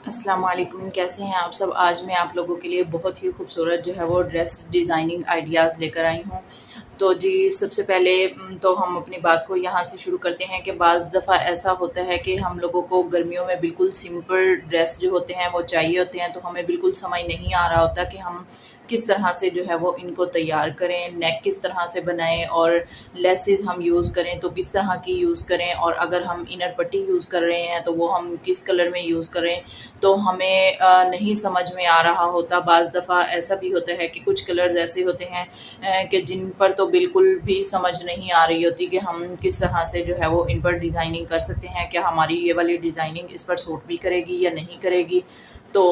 अस्सलाम वालेकुम, कैसे हैं आप सब। आज मैं आप लोगों के लिए बहुत ही खूबसूरत जो है वो ड्रेस डिज़ाइनिंग आइडियाज़ लेकर आई हूँ। तो जी सबसे पहले तो हम अपनी बात को यहाँ से शुरू करते हैं कि बाज़ दफ़ा ऐसा होता है कि हम लोगों को गर्मियों में बिल्कुल सिंपल ड्रेस जो होते हैं वो चाहिए होते हैं, तो हमें बिल्कुल समझ नहीं आ रहा होता कि हम किस तरह से जो है वो इनको तैयार करें, नेक किस तरह से बनाएँ और लेसेस हम यूज़ करें तो किस तरह की यूज़ करें, और अगर हम इनर पट्टी यूज़ कर रहे हैं तो वो हम किस कलर में यूज़ करें। तो हमें नहीं समझ में आ रहा होता। बाज़ दफ़ा ऐसा भी होता है कि कुछ कलर्स ऐसे होते हैं कि जिन पर तो बिल्कुल भी समझ नहीं आ रही होती कि हम किस तरह से जो है वो इन पर डिज़ाइनिंग कर सकते हैं। क्या हमारी ये वाली डिज़ाइनिंग इस पर सूट भी करेगी या नहीं करेगी? तो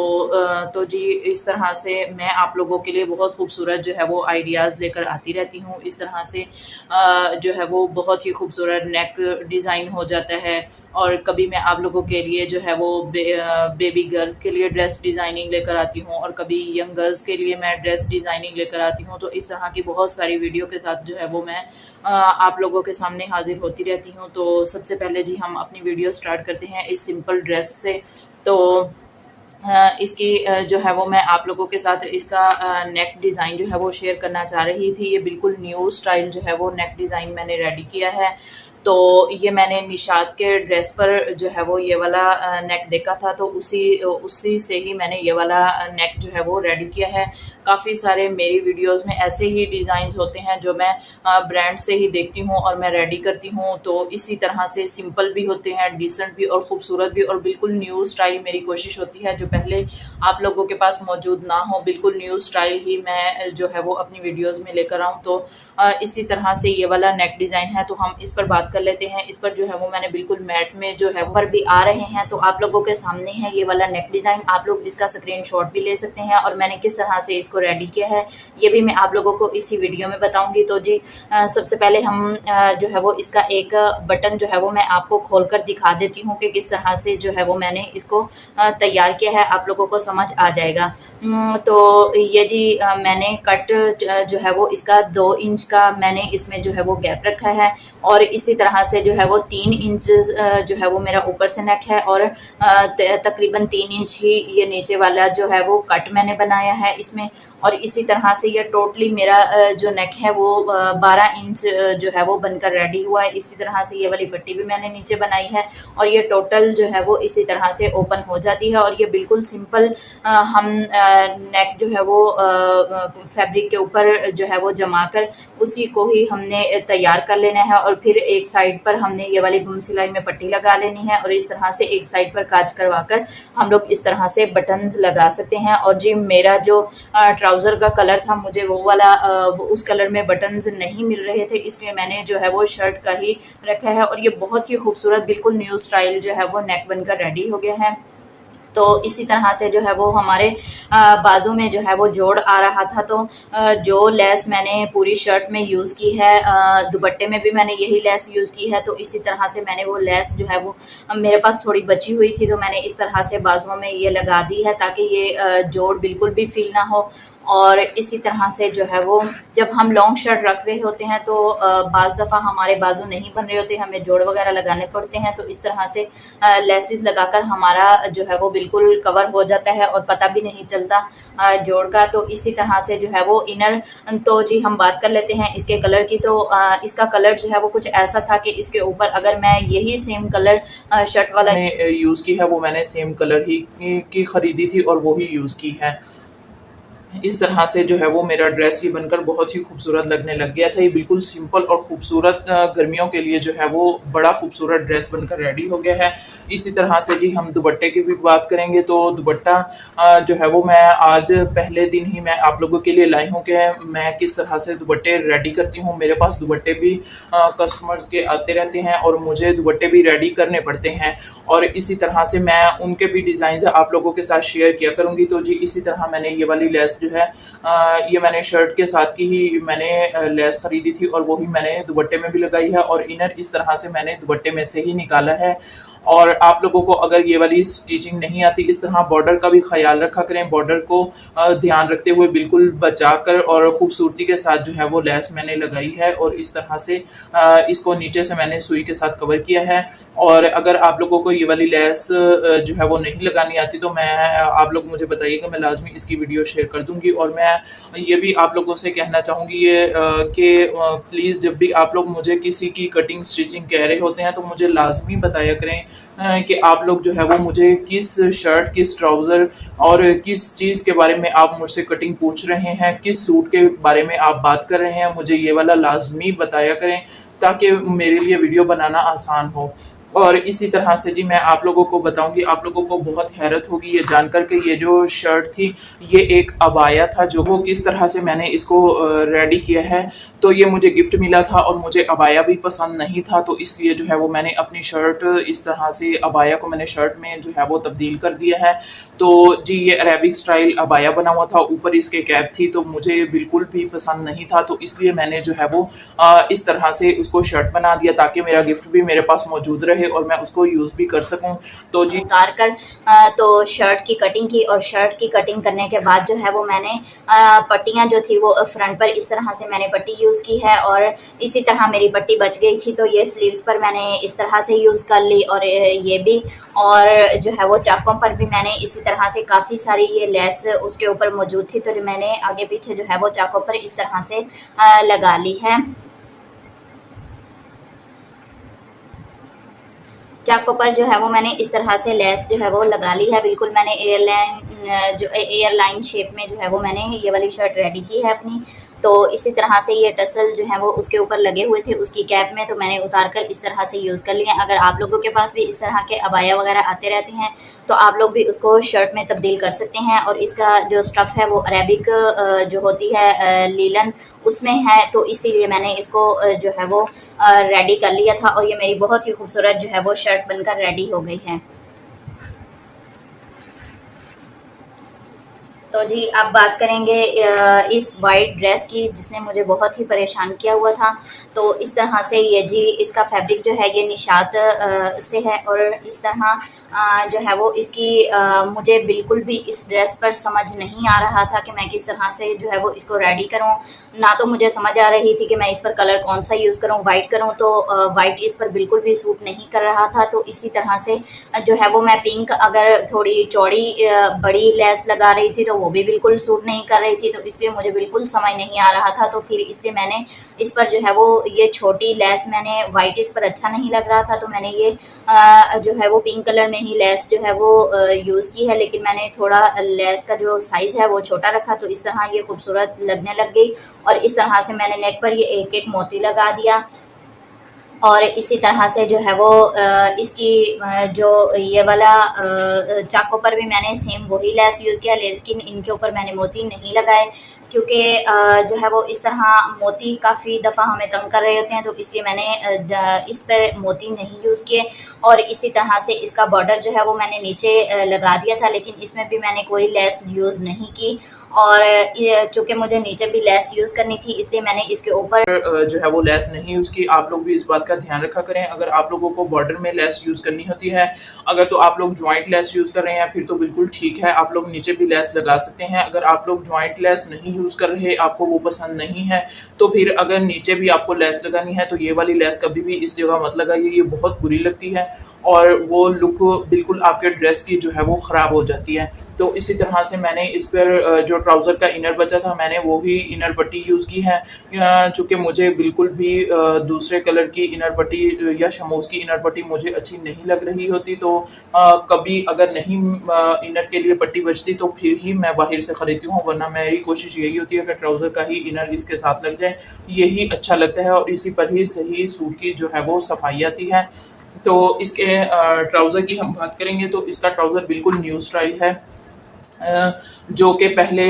तो जी इस तरह से मैं आप लोगों के लिए बहुत खूबसूरत जो है वो आइडियाज़ लेकर आती रहती हूँ। इस तरह से जो है वो बहुत ही खूबसूरत नेक डिज़ाइन हो जाता है। और कभी मैं आप लोगों के लिए जो है वो बेबी गर्ल के लिए ड्रेस डिज़ाइनिंग लेकर आती हूँ, और कभी यंग गर्ल्स के लिए मैं ड्रेस डिज़ाइनिंग लेकर आती हूँ। तो इस तरह की बहुत सारी वीडियो के साथ जो है वो मैं आप लोगों के सामने हाज़िर होती रहती हूँ। तो सबसे पहले जी हम अपनी वीडियो स्टार्ट करते हैं इस सिंपल ड्रेस से। तो इसकी जो है वो मैं आप लोगों के साथ इसका नेक डिज़ाइन जो है वो शेयर करना चाह रही थी। ये बिल्कुल न्यू स्टाइल जो है वो नेक डिज़ाइन मैंने रेडी किया है। तो ये मैंने निशात के ड्रेस पर जो है वो ये वाला नेक देखा था, तो उसी से ही मैंने ये वाला नेक जो है वो रेडी किया है। काफ़ी सारे मेरी वीडियोज़ में ऐसे ही डिज़ाइंस होते हैं जो मैं ब्रांड से ही देखती हूँ और मैं रेडी करती हूँ। तो इसी तरह से सिंपल भी होते हैं, डिसेंट भी और ख़ूबसूरत भी, और बिल्कुल न्यू स्टाइल मेरी कोशिश होती है जो पहले आप लोगों के पास मौजूद ना हो। बिल्कुल न्यू स्टाइल ही मैं जो है वो अपनी वीडियोज़ में लेकर आऊँ। तो इसी तरह से ये वाला नेक डिज़ाइन है, तो हम इस पर बात कर लेते हैं। इस पर जो है वो मैंने बिल्कुल मैट में जो है पर भी आ रहे हैं, तो आप लोगों के सामने है ये वाला नेक डिज़ाइन। आप लोग इसका स्क्रीनशॉट भी ले सकते हैं, और मैंने किस तरह से इसको रेडी किया है ये भी मैं आप लोगों को इसी वीडियो में बताऊंगी। तो जी सबसे पहले हम जो है वो इसका एक बटन जो है वो मैं आपको खोल कर दिखा देती हूँ कि किस तरह से जो है वो मैंने इसको तैयार किया है, आप लोगों को समझ आ जाएगा। तो ये जी मैंने कट जो है वो इसका 2 इंच का मैंने इसमें जो है वो गैप रखा है, और इसी तरह से जो है वो 3 इंच जो है वो मेरा ऊपर से नेक है, और तकरीबन 3 इंच ही ये नीचे वाला जो है वो कट मैंने बनाया है इसमें। और इसी तरह से ये टोटली मेरा जो नेक है वो 12 इंच जो है वो बनकर रेडी हुआ है। इसी तरह से ये वाली पट्टी भी मैंने नीचे बनाई है, और ये टोटल जो है वो इसी तरह से ओपन हो जाती है। और ये बिल्कुल सिंपल हम नेक जो है वो फैब्रिक के ऊपर जो है वो जमा कर उसी को ही हमने तैयार कर लेना है, और फिर एक साइड पर हमने ये वाली गुम सिलाई में पट्टी लगा लेनी है, और इस तरह से एक साइड पर काज करवा कर हम लोग इस तरह से बटन्स लगा सकते हैं। और जी मेरा जो ट्राउज़र का कलर था, मुझे वो वाला उस कलर में बटन्स नहीं मिल रहे थे, इसलिए मैंने जो है वो शर्ट का ही रखा है। और ये बहुत ही खूबसूरत बिल्कुल न्यू स्टाइल जो है वो नेक बनकर रेडी हो गया है। तो इसी तरह से जो है वो हमारे बाजू में जो है वो जोड़ आ रहा था। तो जो लेस मैंने पूरी शर्ट में यूज़ की है, दुपट्टे में भी मैंने यही लेस यूज़ की है। तो इसी तरह से मैंने वो लेस जो है वो मेरे पास थोड़ी बची हुई थी, तो मैंने इस तरह से बाजुओं में ये लगा दी है ताकि ये जोड़ बिल्कुल भी फील ना हो। और इसी तरह से जो है वो जब हम लॉन्ग शर्ट रख रहे होते हैं तो बाज़ दफ़ा हमारे बाजू नहीं बन रहे होते, हमें जोड़ वगैरह लगाने पड़ते हैं। तो इस तरह से लेसेस लगाकर हमारा जो है वो बिल्कुल कवर हो जाता है और पता भी नहीं चलता जोड़ का। तो इसी तरह से जो है वो इनर, तो जी हम बात कर लेते हैं इसके कलर की। तो इसका कलर जो है वो कुछ ऐसा था कि इसके ऊपर अगर मैं यही सेम कलर शर्ट वाला यूज़ की है वो मैंने सेम कलर ही की खरीदी थी और वो ही यूज़ की है। इस तरह से जो है वो मेरा ड्रेस ही बनकर बहुत ही खूबसूरत लगने लग गया था। ये बिल्कुल सिंपल और खूबसूरत गर्मियों के लिए जो है वो बड़ा खूबसूरत ड्रेस बनकर रेडी हो गया है। इसी तरह से जी हम दुपट्टे की भी बात करेंगे, तो दुपट्टा जो है वो मैं आज पहले दिन ही मैं आप लोगों के लिए लाई हूँ कि मैं किस तरह से दुपट्टे रेडी करती हूँ। मेरे पास दुपट्टे भी कस्टमर्स के आते रहते हैं और मुझे दुपट्टे भी रेडी करने पड़ते हैं, और इसी तरह से मैं उनके भी डिज़ाइन आप लोगों के साथ शेयर किया करूँगी। तो जी इसी तरह मैंने ये वाली लेस जो है ये मैंने शर्ट के साथ की ही मैंने लेस खरीदी थी, और वो ही मैंने दुपट्टे में भी लगाई है, और इनर इस तरह से मैंने दुपट्टे में से ही निकाला है। और आप लोगों को अगर ये वाली स्टिचिंग नहीं आती, इस तरह बॉर्डर का भी ख्याल रखा करें। बॉर्डर को ध्यान रखते हुए बिल्कुल बचाकर और खूबसूरती के साथ जो है वो लेस मैंने लगाई है और इस तरह से इसको नीचे से मैंने सुई के साथ कवर किया है। और अगर आप लोगों को ये वाली लेस जो है वो नहीं लगानी आती तो मैं आप लोग मुझे बताइएगा, मैं लाज़मी इसकी वीडियो शेयर कर दूँगी। और मैं ये भी आप लोगों से कहना चाहूँगी ये कि प्लीज़ जब भी आप लोग मुझे किसी की कटिंग स्टिचिंग कह रहे होते हैं तो मुझे लाज़मी बताया करें कि आप लोग जो है वो मुझे किस शर्ट, किस ट्राउज़र और किस चीज़ के बारे में आप मुझसे कटिंग पूछ रहे हैं, किस सूट के बारे में आप बात कर रहे हैं, मुझे ये वाला लाज़मी बताया करें ताकि मेरे लिए वीडियो बनाना आसान हो। और इसी तरह से जी मैं आप लोगों को बताऊँगी, आप लोगों को बहुत हैरत होगी ये जानकर के ये जो शर्ट थी, ये एक अबाया था जो वो किस तरह से मैंने इसको रेडी किया है। तो ये मुझे गिफ्ट मिला था और मुझे अबाया भी पसंद नहीं था, तो इसलिए जो है वो मैंने अपनी शर्ट इस तरह से अबाया को मैंने शर्ट में जो है वो तब्दील कर दिया है। तो जी ये अरेबिक स्टाइल अबाया बना हुआ था, ऊपर इसके कैप थी, तो मुझे बिल्कुल भी पसंद नहीं था, तो इसलिए मैंने जो है वो इस तरह से उसको शर्ट बना दिया ताकि मेरा गिफ्ट भी मेरे पास मौजूद रहे और मैं उसको यूज़ भी कर सकूँ। तो जी उतार कर तो शर्ट की कटिंग की और शर्ट की कटिंग करने के बाद जो है वो मैंने पट्टियाँ जो थी वो फ्रंट पर इस तरह से मैंने पट्टी यूज़ की है और इसी तरह मेरी पट्टी बच गई थी तो ये स्लीव्स पर मैंने इस तरह से यूज़ कर ली और ये भी। और जो है वो चाकों पर भी मैंने इसी तरह से काफ़ी सारी ये लेस उसके ऊपर मौजूद थी तो मैंने आगे पीछे जो है वो चाकों पर इस तरह से लगा ली है। चाकों पर जो है वो मैंने इस तरह से लेस जो है वो लगा ली है। बिल्कुल मैंने एयरलाइन शेप में जो है वो मैंने ये वाली शर्ट रेडी की है अपनी। तो इसी तरह से ये टसल जो है वो उसके ऊपर लगे हुए थे उसकी कैप में, तो मैंने उतार कर इस तरह से यूज़ कर लिया। अगर आप लोगों के पास भी इस तरह के अबाया वगैरह आते रहते हैं तो आप लोग भी उसको शर्ट में तब्दील कर सकते हैं। और इसका जो स्टफ़ है वो अरेबिक जो होती है लीलन उसमें है, तो इसीलिए मैंने इसको जो है वो रेडी कर लिया था और ये मेरी बहुत ही खूबसूरत जो है वो शर्ट बनकर रेडी हो गई है। तो जी अब बात करेंगे इस वाइट ड्रेस की जिसने मुझे बहुत ही परेशान किया हुआ था। तो इस तरह से ये जी इसका फैब्रिक जो है ये निशात से है और इस तरह जो है वो इसकी मुझे बिल्कुल भी इस ड्रेस पर समझ नहीं आ रहा था कि मैं किस तरह से जो है वो इसको रेडी करूं। ना तो मुझे समझ आ रही थी कि मैं इस पर कलर कौन सा यूज़ करूं, वाइट करूं तो वाइट इस पर बिल्कुल भी सूट नहीं कर रहा था। तो इसी तरह से जो है वो मैं पिंक अगर थोड़ी चौड़ी बड़ी लेस लगा रही थी तो वो भी बिल्कुल सूट नहीं कर रही थी, तो इसलिए मुझे बिल्कुल समझ नहीं आ रहा था। तो फिर इसलिए मैंने इस पर जो है वो ये छोटी लेस मैंने वाइट इस पर अच्छा नहीं लग रहा था तो मैंने ये जो है वो पिंक कलर में ही लेस जो है वो यूज़ की है। लेकिन मैंने थोड़ा लेस का जो साइज़ है वो छोटा रखा तो इस तरह ये खूबसूरत लगने लग गई। और इस तरह से मैंने नेक पर ये एक एक मोती लगा दिया और इसी तरह से जो है वो इसकी जो ये वाला चाकों पर भी मैंने सेम वही लेस यूज़ किया, लेकिन इनके ऊपर मैंने मोती नहीं लगाए क्योंकि जो है वो इस तरह मोती काफ़ी दफ़ा हमें तंग कर रहे होते हैं, तो इसलिए मैंने इस पर मोती नहीं यूज़ किए। और इसी तरह से इसका बॉर्डर जो है वो मैंने नीचे लगा दिया था, लेकिन इसमें भी मैंने कोई लेस यूज़ नहीं की। और चूँकि मुझे नीचे भी लेस यूज़ करनी थी इसलिए मैंने इसके ऊपर जो है वो लेस नहीं यूज़ की। आप लोग भी इस बात का ध्यान रखा करें, अगर आप लोगों को बॉर्डर में लेस यूज़ करनी होती है, अगर तो आप लोग जॉइंट लेस यूज़ कर रहे हैं फिर तो बिल्कुल ठीक है, आप लोग नीचे भी लेस लगा सकते हैं। अगर आप लोग जॉइंट लेस नहीं यूज़ कर रहे, आपको वो पसंद नहीं है, तो फिर अगर नीचे भी आपको लेस लगानी है तो ये वाली लेस कभी भी इस जगह मत लगाइए, ये बहुत बुरी लगती है और वो लुक बिल्कुल आपके ड्रेस की जो है वो ख़राब हो जाती है। तो इसी तरह से मैंने इस पर जो ट्राउज़र का इनर बचा था मैंने वो ही इनर पट्टी यूज़ की है। चूँकि मुझे बिल्कुल भी दूसरे कलर की इनर पट्टी या शमूज़ की इनर पट्टी मुझे अच्छी नहीं लग रही होती, तो कभी अगर नहीं इनर के लिए पट्टी बचती तो फिर ही मैं बाहर से खरीदती हूँ, वरना मेरी कोशिश यही होती है कि ट्राउज़र का ही इनर इसके साथ लग जाए, यही अच्छा लगता है और इसी पर ही सही सूट की जो है वो सफाई आती है। तो इसके ट्राउज़र की हम बात करेंगे तो इसका ट्राउज़र बिल्कुल न्यू स्टाइल है। जो कि पहले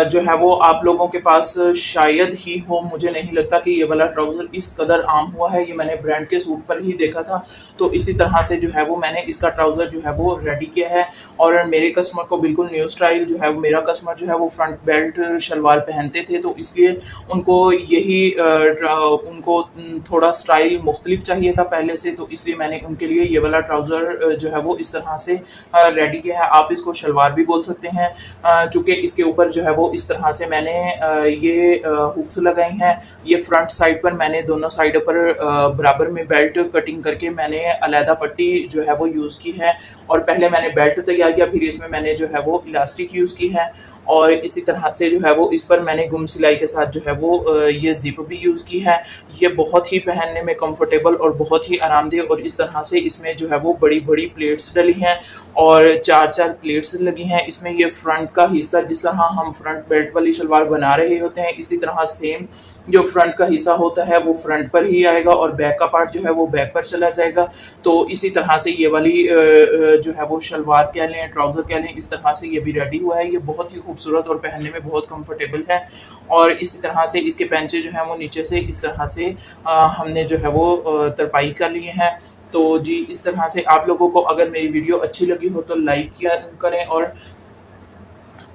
जो है वो आप लोगों के पास शायद ही हो, मुझे नहीं लगता कि ये वाला ट्राउज़र इस कदर आम हुआ है, ये मैंने ब्रांड के सूट पर ही देखा था। तो इसी तरह से जो है वो मैंने इसका ट्राउज़र जो है वो रेडी किया है और मेरे कस्टमर को बिल्कुल न्यू स्टाइल जो है, मेरा कस्टमर जो है वो फ्रंट बेल्ट शलवार पहनते थे, तो इसलिए उनको यही उनको थोड़ा स्टाइल मुख्तलिफ चाहिए था पहले से, तो इसलिए मैंने उनके लिए ये वाला ट्राउज़र जो है वो इस तरह से रेडी किया है। आप इसको शलवार भी बोल सकते हैं। चूँकि इसके ऊपर जो है वो इस तरह से मैंने ये हुक्स लगाई हैं। ये फ्रंट साइड पर मैंने दोनों साइडों पर बराबर में बेल्ट कटिंग करके मैंने अलहदा पट्टी जो है वो यूज़ की है और पहले मैंने बेल्ट तैयार किया, फिर इसमें मैंने जो है वो इलास्टिक यूज़ की है और इसी तरह से जो है वो इस पर मैंने गुम सिलाई के साथ जो है वो ये ज़िप भी यूज़ की है। ये बहुत ही पहनने में कंफर्टेबल और बहुत ही आरामदेह और इस तरह से इसमें जो है वो बड़ी-बड़ी प्लेट्स डली हैं और 4-4 प्लेट्स लगी हैं। इसमें ये फ्रंट का हिस्सा जिस तरह हम फ्रंट बेल्ट वाली शलवार बना रहे होते हैं, इसी तरह सेम जो फ्रंट का हिस्सा होता है वो फ्रंट पर ही आएगा और बैक का पार्ट जो है वो बैक पर चला जाएगा। तो इसी तरह से ये वाली जो है वो शलवार कह लें, ट्राउज़र कह लें, इस तरह से ये भी रेडी हुआ है। ये बहुत ही खूबसूरत और पहनने में बहुत कंफर्टेबल है और इसी तरह से इसके पैंचे जो हैं वो नीचे से इस तरह से हमने जो है वो तरपाई कर लिए हैं। तो जी, इस तरह से आप लोगों को अगर मेरी वीडियो अच्छी लगी हो तो लाइक किया करें और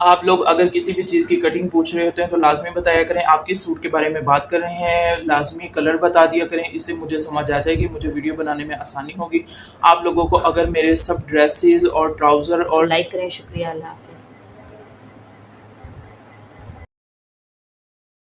आप लोग अगर किसी भी चीज़ की कटिंग पूछ रहे होते हैं तो लाज़मी बताया करें। आप किस सूट के बारे में बात कर रहे हैं, लाज़मी कलर बता दिया करें, इससे मुझे समझ आ जाएगी, मुझे वीडियो बनाने में आसानी होगी। आप लोगों को अगर मेरे सब ड्रेसेस और ट्राउज़र और लाइक करें। शुक्रिया, अल्लाह हाफ़िज़।